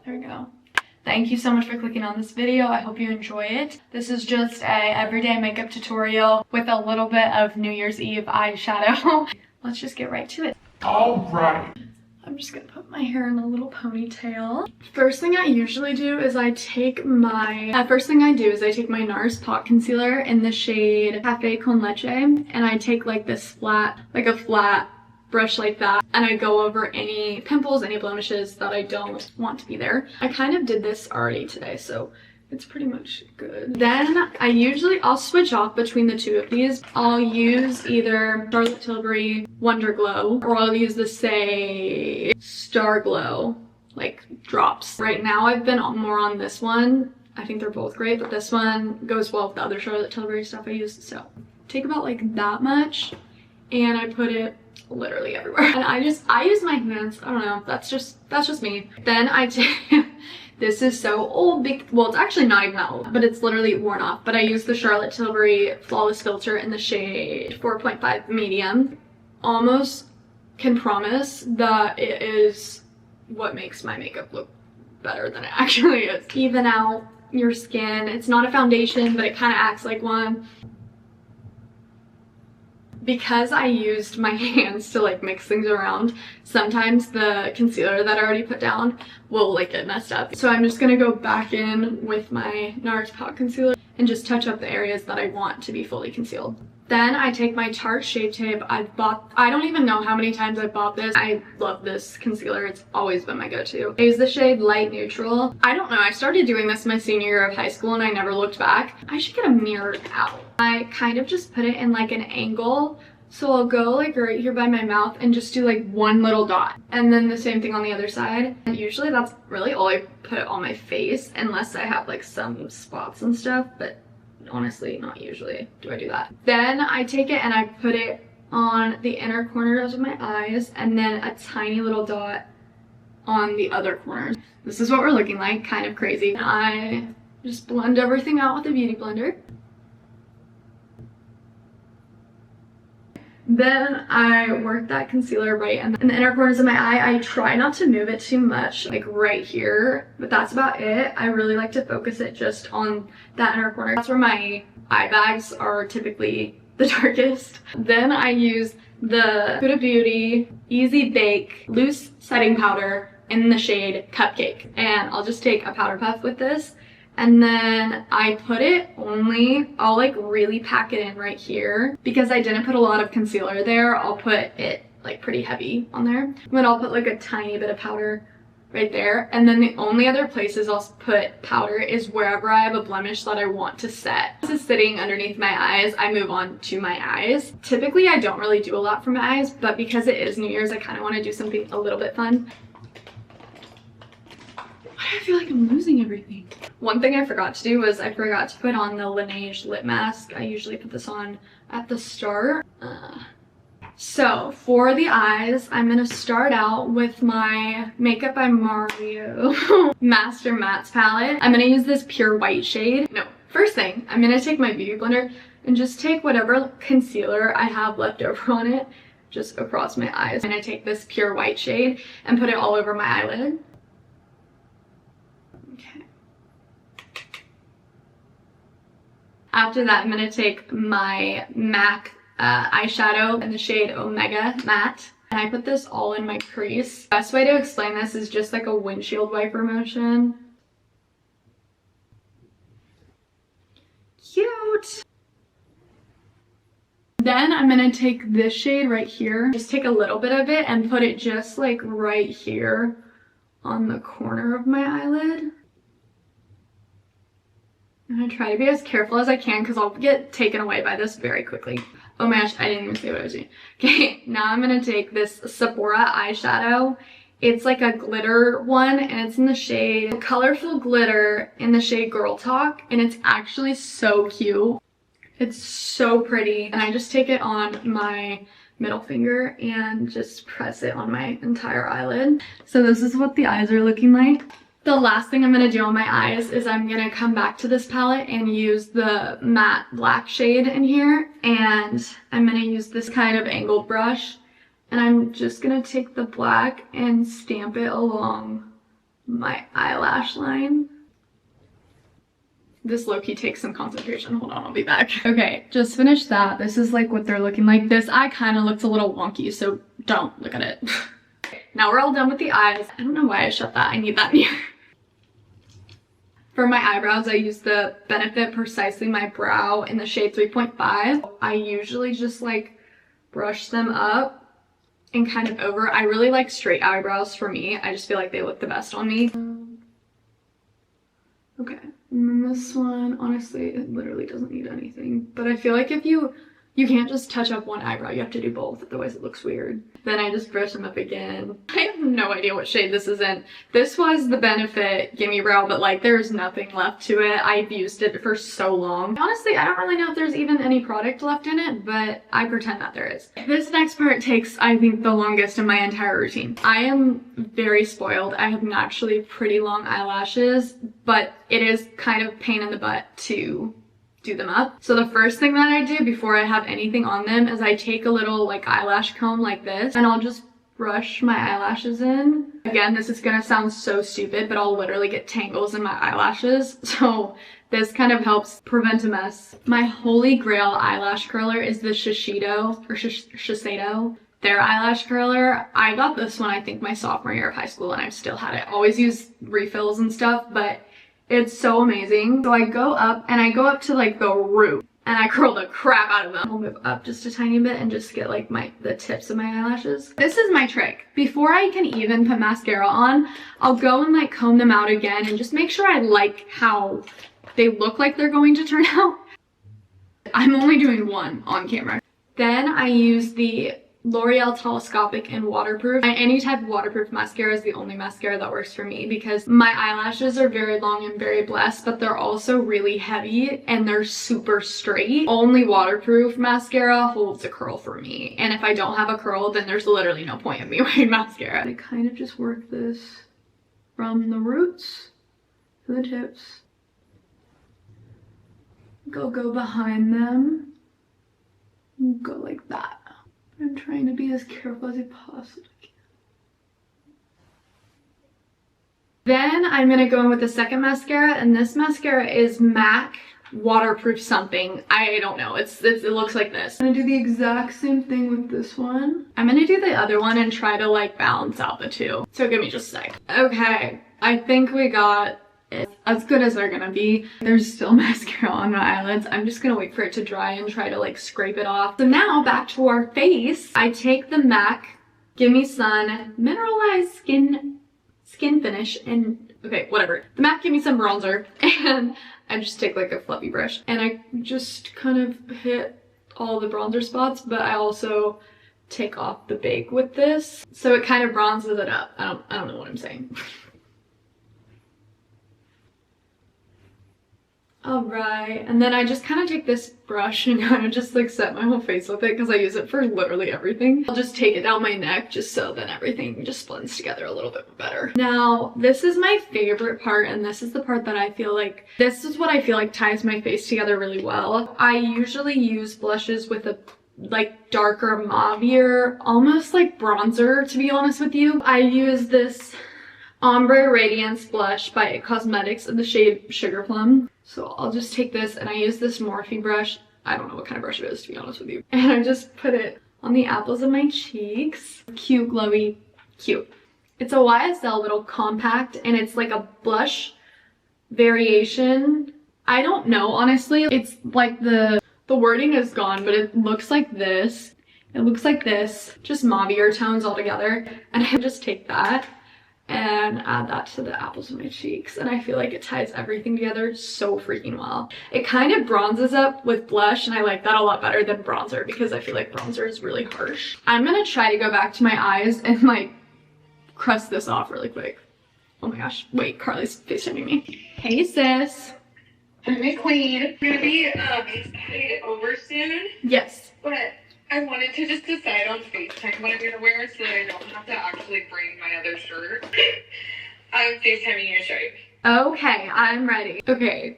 There we go. Thank you so much for clicking on this video. I hope you enjoy it. This is just a everyday makeup tutorial with a little bit of New Year's Eve eyeshadow. Let's just get right to it. All right. I'm just gonna put my hair in a little ponytail. First thing I usually do is I take my NARS Pot Concealer in the shade Cafe Con Leche, and I take like this flat brush like that, and I go over any pimples, any blemishes that I don't want to be there. I kind of did this already today, so it's pretty much good. Then I'll switch off between the two of these. I'll use either Charlotte Tilbury Wonder Glow, or I'll use the Star Glow like drops. Right now I've been more on this one. I think they're both great, but this one goes well with the other Charlotte Tilbury stuff I use. So take about like that much, and I put it literally everywhere. And I use my hands. I don't know, that's just me. Then I take this is so old, well, it's actually not even that old, but it's literally worn off. But I use the Charlotte Tilbury Flawless Filter in the shade 4.5 medium. Almost can promise that it is what makes my makeup look better than it actually is. Even out your skin. It's not a foundation, but it kind of acts like one. Because I used my hands to like mix things around, sometimes the concealer that I already put down will like get messed up. So I'm just gonna go back in with my NARS Pot Concealer and just touch up the areas that I want to be fully concealed. Then I take my Tarte Shape Tape. I don't even know how many times I've bought this. I love this concealer. It's always been my go-to. I use the shade Light Neutral. I don't know, I started doing this my senior year of high school and I never looked back. I should get a mirrored out. I kind of just put it in like an angle. So I'll go like right here by my mouth and just do like one little dot. And then the same thing on the other side. And usually that's really all I put on my face, unless I have like some spots and stuff, but honestly, not usually do I do that. Then I take it and I put it on the inner corners of my eyes, and then a tiny little dot on the other corners. This is what we're looking like, kind of crazy. I just blend everything out with a beauty blender. Then I work that concealer right in the inner corners of my eye. I try not to move it too much, like right here, but that's about it. I really like to focus it just on that inner corner. That's where my eye bags are typically the darkest. Then I use the Huda Beauty Easy Bake Loose Setting Powder in the shade Cupcake. And I'll just take a powder puff with this. And then I put it I'll like really pack it in right here. Because I didn't put a lot of concealer there, I'll put it like pretty heavy on there. But I'll put like a tiny bit of powder right there. And then the only other places I'll put powder is wherever I have a blemish that I want to set. This is sitting underneath my eyes, I move on to my eyes. Typically I don't really do a lot for my eyes, but because it is New Year's, I kind of want to do something a little bit fun. Why do I feel like I'm losing everything? One thing I forgot to do was I forgot to put on the Laneige lip mask. I usually put this on at the start. So for the eyes, I'm gonna start out with my Makeup by Mario Master Mattes palette. I'm gonna use this pure white shade. No, first thing, I'm gonna take my beauty blender and just take whatever concealer I have left over on it just across my eyes. And I take this pure white shade and put it all over my eyelid. After that, I'm going to take my MAC eyeshadow in the shade Omega Matte. And I put this all in my crease. Best way to explain this is just like a windshield wiper motion. Cute! Then I'm going to take this shade right here. Just take a little bit of it and put it just like right here on the corner of my eyelid. I'm gonna try to be as careful as I can because I'll get taken away by this very quickly. Oh my gosh, I didn't even say what I was doing. Okay, now I'm gonna take this Sephora eyeshadow. It's like a glitter one, and it's in the shade Colorful Glitter in the shade Girl Talk, and it's actually so cute. It's so pretty, and I just take it on my middle finger and just press it on my entire eyelid. So this is what the eyes are looking like. The last thing I'm going to do on my eyes is I'm going to come back to this palette and use the matte black shade in here. And I'm going to use this kind of angled brush. And I'm just going to take the black and stamp it along my eyelash line. This low-key takes some concentration. Hold on, I'll be back. Okay, just finished that. This is like what they're looking like. This eye kind of looks a little wonky, so don't look at it. Now we're all done with the eyes. I don't know why I shut that. I need that in here. For my eyebrows, I use the Benefit Precisely My Brow in the shade 3.5. I usually just like brush them up and kind of over. I really like straight eyebrows for me. I just feel like they look the best on me. Okay, and then this one, honestly, it literally doesn't need anything. But I feel like if you can't just touch up one eyebrow, you have to do both, otherwise it looks weird. Then I just brush them up again. I have no idea what shade this is in. This was the Benefit Gimme Brow, but like there's nothing left to it. I've used it for so long. Honestly, I don't really know if there's even any product left in it, but I pretend that there is. This next part takes, I think, the longest in my entire routine. I am very spoiled. I have naturally pretty long eyelashes, but it is kind of pain in the butt to do them up. So the first thing that I do before I have anything on them is I take a little like eyelash comb like this, and I'll just brush my eyelashes in. Again, this is gonna sound so stupid, but I'll literally get tangles in my eyelashes. So this kind of helps prevent a mess. My holy grail eyelash curler is the Shiseido or Shiseido. Their eyelash curler. I got this one I think my sophomore year of high school, and I've still had it. Always use refills and stuff, but it's so amazing. So I go up to like the root and I curl the crap out of them. I'll move up just a tiny bit and just get like the tips of my eyelashes. This is my trick. Before I can even put mascara on, I'll go and like comb them out again and just make sure I like how they look like they're going to turn out. I'm only doing one on camera. Then I use the L'Oreal Telescopic and Waterproof. Any type of waterproof mascara is the only mascara that works for me because my eyelashes are very long and very blessed, but they're also really heavy and they're super straight. Only waterproof mascara holds a curl for me. And if I don't have a curl, then there's literally no point in me wearing mascara. I kind of just work this from the roots to the tips. Go behind them. Go like that. I'm trying to be as careful as I possibly can. Then I'm gonna go in with the second mascara, and this mascara is MAC waterproof something. I don't know. It looks like this. I'm gonna do the exact same thing with this one. I'm gonna do the other one and try to like balance out the two. So give me just a sec. Okay, I think we got it as good as they're gonna be. There's still mascara on my eyelids. I'm just gonna wait for it to dry and try to like scrape it off. So now back to our face. I take the MAC Gimme Sun Mineralized Skin Finish and okay, whatever. The MAC Gimme Sun bronzer, and I just take like a fluffy brush and I just kind of hit all the bronzer spots, but I also take off the bake with this. So it kind of bronzes it up. I don't know what I'm saying. Alright, and then I just kind of take this brush and kind of just like set my whole face with it because I use it for literally everything. I'll just take it down my neck just so then everything just blends together a little bit better. Now, this is my favorite part, and this is the part that I feel like, this is what I feel like ties my face together really well. I usually use blushes with a like darker mauvier, almost like bronzer, to be honest with you. I use this Ombre Radiance blush by IT Cosmetics in the shade Sugar Plum. So I'll just take this and I use this Morphe brush. I don't know what kind of brush it is, to be honest with you. And I just put it on the apples of my cheeks. Cute, glowy, cute. It's a YSL little compact and it's like a blush variation. I don't know, honestly. It's like the wording is gone, but it looks like this. It looks like this, just mauvier tones all together. And I just take that and add that to the apples of my cheeks, and I feel like it ties everything together so freaking well. It kind of bronzes up with blush, and I like that a lot better than bronzer because I feel like bronzer is really harsh. I'm gonna try to go back to my eyes and like crust this off really quick. Oh my gosh, wait, Carly's FaceTiming me. Hey sis. Hey queen. I'm gonna be headed over soon. Yes. But I wanted to just decide on FaceTime what I'm gonna wear so that I don't have to actually bring my other shirt. I'm FaceTiming you to show you. Okay, I'm ready. Okay.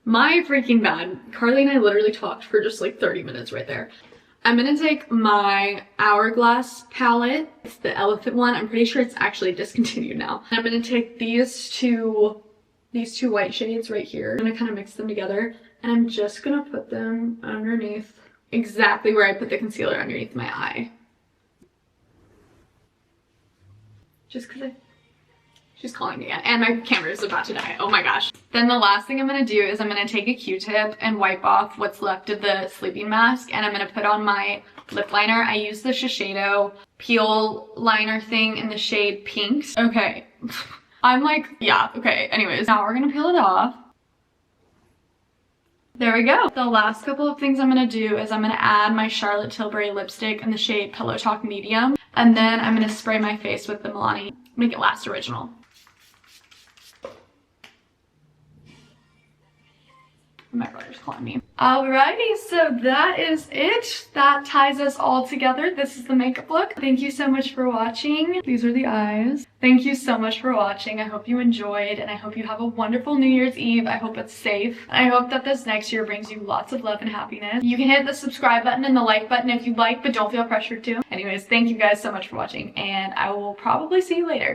My freaking bad. Carly and I literally talked for just like 30 minutes right there. I'm gonna take my Hourglass palette. It's the elephant one. I'm pretty sure it's actually discontinued now. I'm gonna take these two white shades right here. I'm gonna kind of mix them together, and I'm just gonna put them underneath exactly where I put the concealer underneath my eye. Just because she's calling me again, and my camera is about to die. Oh my gosh. Then the last thing I'm gonna do is I'm gonna take a Q-tip and wipe off what's left of the sleeping mask, and I'm gonna put on my lip liner. I use the Shiseido peel liner thing in the shade Pinks. Okay. I'm like, yeah, okay. Anyways, now we're gonna peel it off. There we go. The last couple of things I'm gonna do is I'm gonna add my Charlotte Tilbury lipstick in the shade Pillow Talk Medium, and then I'm gonna spray my face with the Milani Make It Last Original. My brother's calling me. Alrighty, so that is it. That ties us all together. This is the makeup look. Thank you so much for watching. These are the eyes. Thank you so much for watching. I hope you enjoyed, and I hope you have a wonderful New Year's Eve. I hope it's safe. I hope that this next year brings you lots of love and happiness. You can hit the subscribe button and the like button if you like, but don't feel pressured to. Anyways, thank you guys so much for watching, and I will probably see you later.